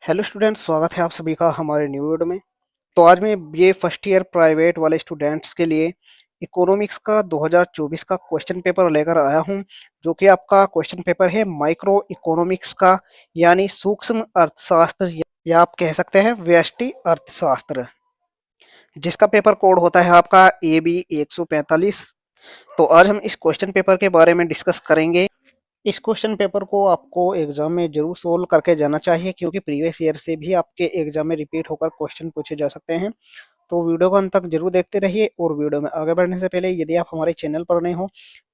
Hello students, स्वागत है आप सभी का हमारे न्यू वीडियो में। तो आज मैं ये फर्स्ट ईयर प्राइवेट वाले स्टूडेंट्स के लिए इकोनॉमिक्स का 2024 का क्वेश्चन पेपर लेकर आया हूं, जो कि आपका क्वेश्चन पेपर है माइक्रो इकोनॉमिक्स का, यानी सूक्ष्म अर्थशास्त्र, या आप कह सकते हैं व्यष्टि अर्थशास्त्र, जिसका पेपर कोड होता है आपका AB 145। तो आज हम इस क्वेश्चन पेपर के बारे में डिस्कस करेंगे। इस क्वेश्चन पेपर को आपको एग्जाम में जरूर सोल्व करके जाना चाहिए, क्योंकि प्रीवियस ईयर से भी आपके एग्जाम में रिपीट होकर क्वेश्चन पूछे जा सकते हैं। तो वीडियो को अंत तक जरूर देखते रहिए, और वीडियो में आगे बढ़ने से पहले यदि आप हमारे चैनल पर नए हो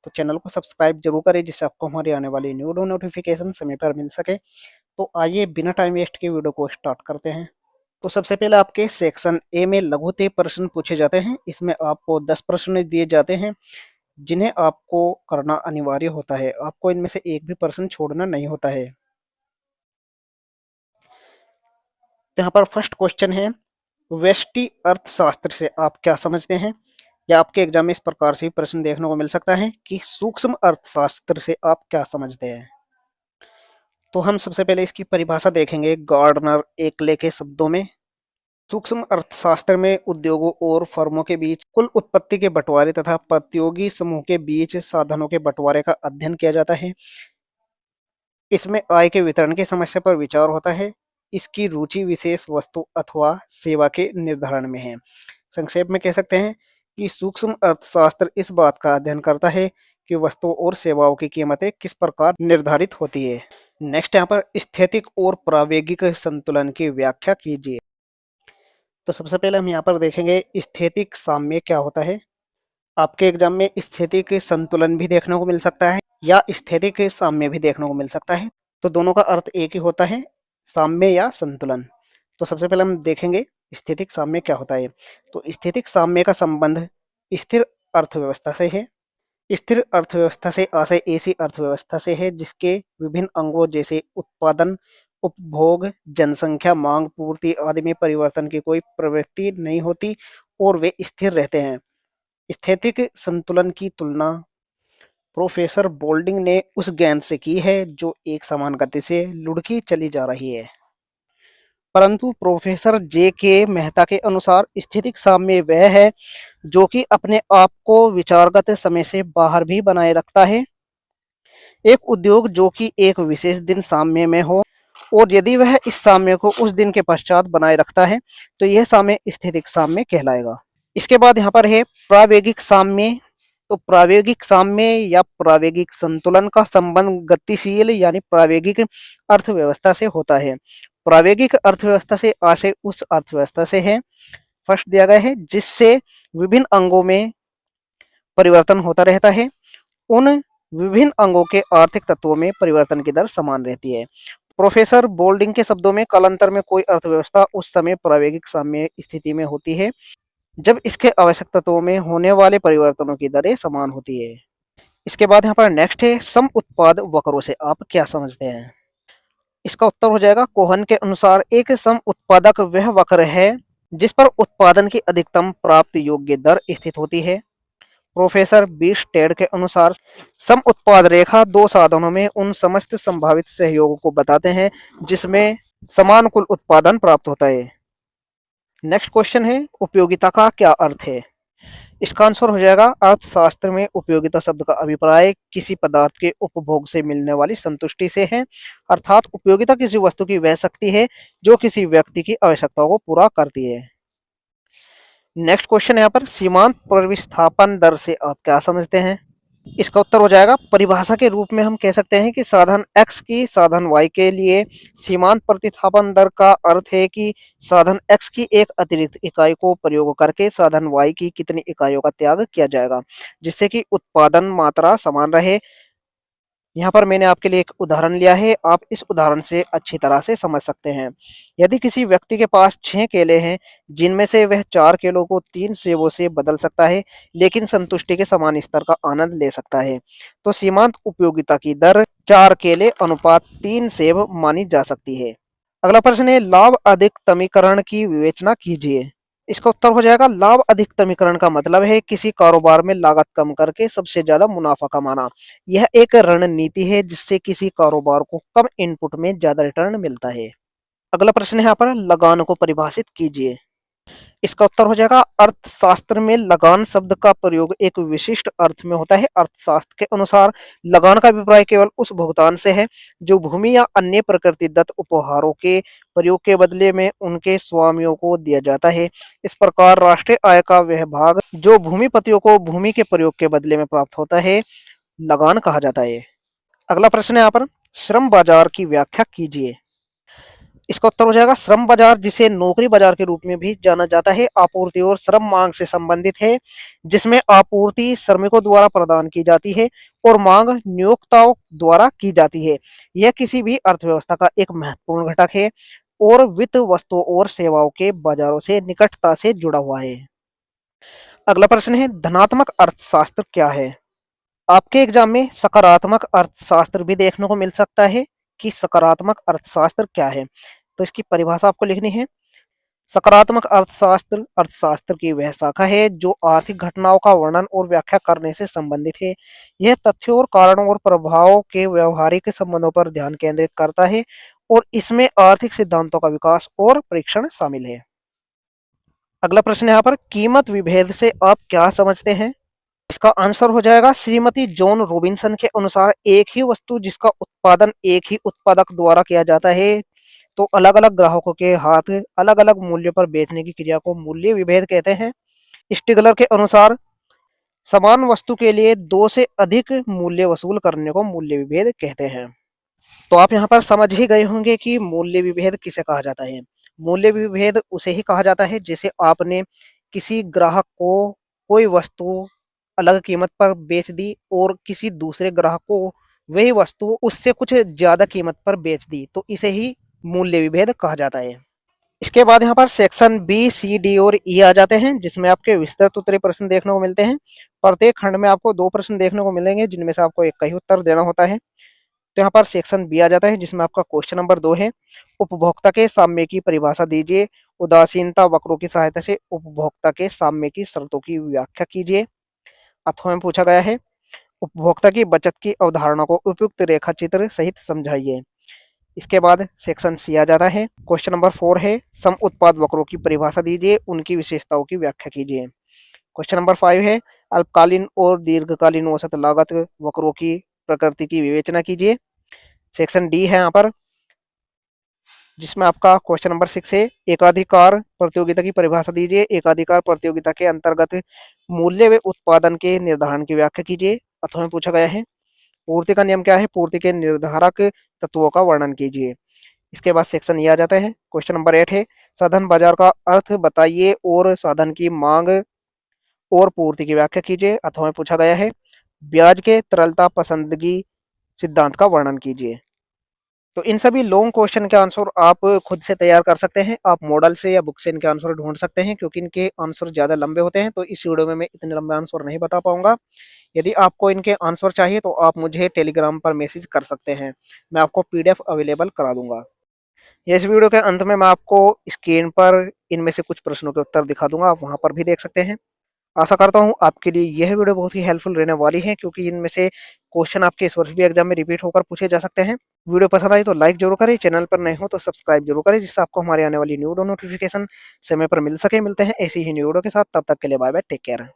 तो चैनल को सब्सक्राइब जरूर करें, जिससे आपको हमारी आने वाली न्यू नोटिफिकेशन समय पर मिल सके। तो आइए बिना टाइम वेस्ट के वीडियो को स्टार्ट करते हैं। तो सबसे पहले आपके सेक्शन ए में लघुत्तम प्रश्न पूछे जाते हैं। इसमें आपको 10 प्रश्न दिए जाते हैं, जिन्हें आपको करना अनिवार्य होता है। आपको इनमें से एक भी प्रश्न छोड़ना नहीं होता है। तो यहाँ पर फर्स्ट क्वेश्चन है, व्यष्टि अर्थशास्त्र से आप क्या समझते हैं? या आपके एग्जाम में इस प्रकार से भी प्रश्न देखने को मिल सकता है कि सूक्ष्म अर्थशास्त्र से आप क्या समझते हैं। तो हम सबसे पहले इसकी परिभाषा देखेंगे गार्डनर एकले के शब्दों में। सूक्ष्म अर्थशास्त्र में उद्योगों और फर्मों के बीच कुल उत्पत्ति के बंटवारे तथा प्रतियोगी समूह के बीच साधनों के बंटवारे का अध्ययन किया जाता है। इसमें आय के वितरण की समस्या पर विचार होता है। इसकी रुचि विशेष वस्तु अथवा सेवा के निर्धारण में है। संक्षेप में कह सकते हैं कि सूक्ष्म अर्थशास्त्र इस बात का अध्ययन करता है कि वस्तुओं और सेवाओं की कीमतें किस प्रकार निर्धारित होती है। नेक्स्ट यहाँ पर स्थैतिक और प्रावेगिक संतुलन की व्याख्या कीजिए। तो सबसे पहले हम यहाँ पर देखेंगे स्थैतिक साम्य क्या होता है। आपके एग्जाम में स्थैतिक संतुलन भी देखने को मिल सकता है, या स्थैतिक साम्य भी देखने को मिल सकता है। तो दोनों का अर्थ एक ही होता है, साम्य या संतुलन। तो सबसे पहले हम देखेंगे स्थितिक साम्य क्या होता है। तो स्थितिक साम्य का संबंध स्थिर अर्थव्यवस्था से है। स्थिर अर्थव्यवस्था से आशय ऐसी अर्थव्यवस्था से है जिसके विभिन्न अंगों जैसे उत्पादन, उपभोग, जनसंख्या, मांग, पूर्ति आदि में परिवर्तन की कोई प्रवृत्ति नहीं होती और वे स्थिर रहते हैं। स्थैतिक संतुलन की तुलना प्रोफेसर बोल्डिंग ने उस गेंद से की है जो एक समान गति से लुढ़की चली जा रही है। परंतु प्रोफेसर जे के मेहता के अनुसार स्थितिक साम्य वह है जो कि अपने आप को विचारगत समय से बाहर भी बनाए रखता है। एक उद्योग जो कि एक विशेष दिन साम्य में हो, और यदि वह इस साम्य को उस दिन के पश्चात बनाए रखता है, तो यह साम्य स्थितिक साम्य कहलाएगा। इसके बाद यहाँ पर है प्रावेगिक साम्य। तो प्रावेगिक साम्य या प्रावेगिक संतुलन का संबंध गतिशील यानी प्रावेगिक अर्थव्यवस्था से होता है। प्रावेगिक अर्थव्यवस्था से आशय उस अर्थव्यवस्था से है, फर्स्ट दिया गया है, जिससे विभिन्न अंगों में परिवर्तन होता रहता है। उन विभिन्न अंगों के आर्थिक तत्वों में परिवर्तन की दर समान रहती है। प्रोफेसर बोल्डिंग के शब्दों में कालांतर में कोई अर्थव्यवस्था उस समय प्रावेगिक साम्य स्थिति में होती है जब इसके आवश्यक तत्वों में होने वाले परिवर्तनों की दरें समान होती है। इसके बाद यहाँ पर नेक्स्ट है सम उत्पाद वक्रों से आप क्या समझते हैं। इसका उत्तर हो जाएगा कोहन के अनुसार एक सम उत्पादक वह वक्र है जिस पर उत्पादन की अधिकतम प्राप्त योग्य दर स्थित होती है। प्रोफेसर बी स्टेड के अनुसार सम उत्पाद रेखा दो साधनों में उन समस्त संभावित सहयोगों को बताते हैं जिसमें समान कुल उत्पादन प्राप्त होता है। नेक्स्ट क्वेश्चन है उपयोगिता का क्या अर्थ है। इसका आंसर हो जाएगा अर्थशास्त्र में उपयोगिता शब्द का अभिप्राय किसी पदार्थ के उपभोग से मिलने वाली संतुष्टि से है। अर्थात उपयोगिता किसी वस्तु की वह शक्ति है जो किसी व्यक्ति की आवश्यकताओं को पूरा करती है। नेक्स्ट क्वेश्चन यहाँ पर सीमांत प्रतिस्थापन दर से आप क्या समझते हैं। इसका उत्तर हो जाएगा परिभाषा के रूप में हम कह सकते हैं कि साधन x की साधन y के लिए सीमांत प्रतिस्थापन दर का अर्थ है कि साधन x की एक अतिरिक्त इकाई को प्रयोग करके साधन y की कितनी इकाइयों का त्याग किया जाएगा जिससे कि उत्पादन मात्रा समान रहे। यहाँ पर मैंने आपके लिए एक उदाहरण लिया है, आप इस उदाहरण से अच्छी तरह से समझ सकते हैं। यदि किसी व्यक्ति के पास 6 केले हैं जिनमें से वह 4 केलों को 3 सेबों से बदल सकता है, लेकिन संतुष्टि के समान स्तर का आनंद ले सकता है, तो सीमांत उपयोगिता की दर 4 केले अनुपात 3 सेब मानी जा सकती है। अगला प्रश्न है लाभ अधिकतमीकरण की विवेचना कीजिए। इसका उत्तर हो जाएगा लाभ अधिकतमीकरण का मतलब है किसी कारोबार में लागत कम करके सबसे ज्यादा मुनाफा कमाना। यह एक रणनीति है जिससे किसी कारोबार को कम इनपुट में ज्यादा रिटर्न मिलता है। अगला प्रश्न है यहाँ पर, लगान को परिभाषित कीजिए। इसका उत्तर हो जाएगा, अर्थशास्त्र में लगान शब्द का प्रयोग एक विशिष्ट अर्थ में होता है। अर्थशास्त्र के अनुसार लगान का अभिप्राय केवल उस भुगतान से है जो भूमि या अन्य प्रकृति दत्त उपहारों के प्रयोग के बदले में उनके स्वामियों को दिया जाता है। इस प्रकार राष्ट्रीय आय का वह भाग जो भूमिपतियों को भूमि के प्रयोग के बदले में प्राप्त होता है, लगान कहा जाता है। अगला प्रश्न है यहाँ पर, श्रम बाजार की व्याख्या कीजिए। इसका उत्तर हो जाएगा, श्रम बाजार जिसे नौकरी बाजार के रूप में भी जाना जाता है, आपूर्ति और श्रम मांग से संबंधित है, जिसमें आपूर्ति श्रमिकों द्वारा प्रदान की जाती है और मांग नियोक्ताओं द्वारा की जाती है। यह किसी भी अर्थव्यवस्था का एक महत्वपूर्ण घटक है और वित्त, वस्तुओं और सेवाओं के बाजारों से निकटता से जुड़ा हुआ है। अगला प्रश्न है, धनात्मक अर्थशास्त्र क्या है। आपके एग्जाम में सकारात्मक अर्थशास्त्र भी देखने को मिल सकता है कि सकारात्मक अर्थशास्त्र क्या है, तो इसकी परिभाषा आपको लिखनी है। सकारात्मक अर्थशास्त्र अर्थशास्त्र की वह शाखा है जो आर्थिक घटनाओं का वर्णन और व्याख्या करने से संबंधित है। यह तथ्यों और कारणों और प्रभावों के व्यवहारिक संबंधों पर ध्यान केंद्रित करता है और इसमें आर्थिक सिद्धांतों का विकास और परीक्षण शामिल है। अगला प्रश्न यहाँ पर, कीमत विभेद से आप क्या समझते हैं। इसका आंसर हो जाएगा, श्रीमती जॉन रॉबिन्सन के अनुसार एक ही वस्तु जिसका उत्पादन एक ही उत्पादक द्वारा किया जाता है तो अलग अलग ग्राहकों के हाथ अलग अलग मूल्य पर बेचने की क्रिया को मूल्य विभेद कहते हैं। स्टिगलर के अनुसार समान वस्तु के लिए दो से अधिक मूल्य वसूल करने को मूल्य विभेद कहते हैं। तो आप यहाँ पर समझ ही गए होंगे कि मूल्य विभेद किसे कहा जाता है। मूल्य विभेद उसे ही कहा जाता है जैसे आपने किसी ग्राहक को कोई वस्तु अलग कीमत पर बेच दी और किसी दूसरे ग्राहक को वही वस्तु उससे कुछ ज्यादा कीमत पर बेच दी, तो इसे ही मूल्य विभेद कहा जाता है। इसके बाद यहाँ पर सेक्शन बी, सी, डी और ई आ जाते हैं जिसमें आपके विस्तृत उत्तरीय प्रश्न देखने को मिलते हैं। प्रत्येक खंड में आपको 2 प्रश्न देखने को मिलेंगे जिनमें से आपको एक का ही उत्तर देना होता है। तो यहाँ पर सेक्शन बी आ जाता है जिसमें आपका क्वेश्चन नंबर 2 है, उपभोक्ता के साम्य की परिभाषा दीजिए। उदासीनता वक्रों की सहायता से उपभोक्ता के साम्य की शर्तों की व्याख्या कीजिए। अथवा में पूछा गया है, उपभोक्ता की बचत की अवधारणा को उपयुक्त रेखा चित्र सहित समझाइए। इसके बाद सेक्शन सी आ जाता है। क्वेश्चन नंबर 4 है, सम उत्पाद वक्रों की परिभाषा दीजिए, उनकी विशेषताओं की व्याख्या कीजिए। क्वेश्चन नंबर 5 है, अल्पकालीन और दीर्घकालीन औसत लागत वक्रों की प्रकृति की विवेचना कीजिए। सेक्शन डी है यहाँ पर जिसमें आपका क्वेश्चन नंबर 6 है, एकाधिकार प्रतियोगिता की परिभाषा दीजिए। एकाधिकार प्रतियोगिता के अंतर्गत मूल्य व उत्पादन के निर्धारण की व्याख्या कीजिए। अथवा में पूछा गया है, पूर्ति का नियम क्या है, पूर्ति के निर्धारक तत्वों का वर्णन कीजिए। इसके बाद सेक्शन ये आ जाता है। क्वेश्चन नंबर 8 है, साधन बाजार का अर्थ बताइए और साधन की मांग और पूर्ति की व्याख्या कीजिए। अथवा में पूछा गया है, ब्याज के तरलता पसंदगी सिद्धांत का वर्णन कीजिए। तो इन सभी लॉन्ग क्वेश्चन के आंसर आप खुद से तैयार कर सकते हैं। आप मॉडल से या बुक से इनके आंसर ढूंढ सकते हैं क्योंकि इनके आंसर ज्यादा लंबे होते हैं, तो इस वीडियो में मैं इतने लंबे आंसर नहीं बता पाऊंगा। यदि आपको इनके आंसर चाहिए तो आप मुझे टेलीग्राम पर मैसेज कर सकते हैं, मैं आपको पीडीएफ अवेलेबल करा दूंगा। इस वीडियो के अंत में मैं आपको स्क्रीन पर इनमें से कुछ प्रश्नों के उत्तर दिखा दूंगा, आप वहां पर भी देख सकते हैं। आशा करता हूं आपके लिए यह वीडियो बहुत ही हेल्पफुल रहने वाली है क्योंकि इनमें से क्वेश्चन आपके इस वर्ष भी एग्जाम में रिपीट होकर पूछे जा सकते हैं। वीडियो पसंद आई तो लाइक जरूर करें, चैनल पर नए हो तो सब्सक्राइब जरूर करें जिससे आपको हमारी आने वाली न्यू नोटिफिकेशन समय पर मिल सके। मिलते हैं ऐसी ही न्यू वीडियो के साथ, तब तक के लिए बाय बाय, टेक केयर।